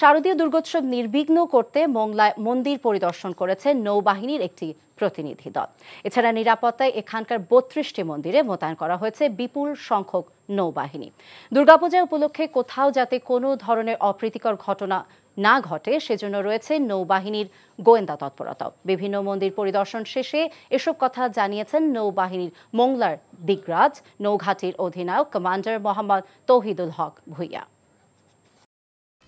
শারদীয় দুর্গোৎসব নির্বিঘ্ন করতে মোংলায় মন্দির পরিদর্শন করেছে নৌবাহিনীর একটি প্রতিনিধি দল। এছাড়া নিরাপত্তায় এখানকার ৩২টি মন্দিরে মোতায়েন করা হয়েছে বিপুল সংখ্যক নৌবাহিনী। দুর্গাপূজা উপলক্ষে কোথাও যাতে কোনো ধরনের অপ্রীতিকর ঘটনা না ঘটে সেজন্য রয়েছে নৌবাহিনীর গোয়েন্দা তৎপরতা। বিভিন্ন মন্দির পরিদর্শন শেষে এসব কথা জানিয়েছেন নৌবাহিনীর মোংলার দিগরাজ নৌঘাটির অধিনায়ক কমান্ডার মোহাম্মদ তৌহিদুল হক ভূঁইয়া।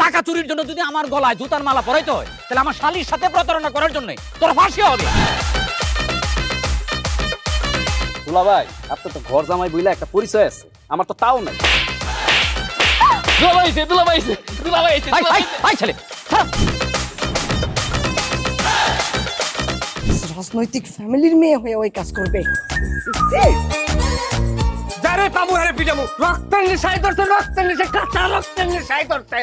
টাকা চুরির জন্য যদি আমার গলায় জুতার মালা পরাইতে হয় তাহলে আমার শালীর সাথে প্রতারণা করার জন্য তোর ফাঁসি হবে। দুলা ভাই, আপনার তো ঘর জামাই বইলা একটা পরিচয় আছে, আমার তো তাও নাই। রাজনৈতিক ফ্যামিলির মেয়ে হয়ে ওই কাজ করবে। যারে পাবো হারে পিটামু, রক্তের নেশায় ধরতে, রক্তের নেশায়, কাঁচা রক্তের নেশায় ধরতে।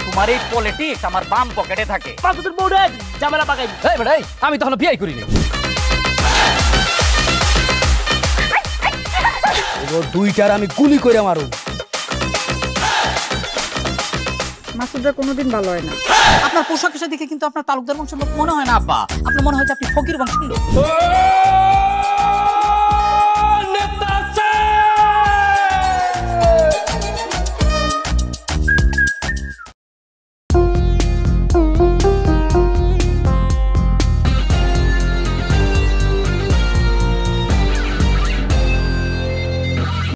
তোমার এই পলিটিক্স আমার বাম পকেটে থাকে। পাঁচদের বউরে ঝামেলা পাকাই। এই বেটাই, আমি তখন বিয়ে করিনি। দুইটার আমি গুলি করে মারু। মাসুদরা কোনোদিন ভালো হয় না। আপনার পোশাক আশাক দেখে কিন্তু আপনার তালুকদার বংশের লোক মনে হয় না আব্বা, আপনার মনে হয় যে আপনি ফকির বংশের লোক।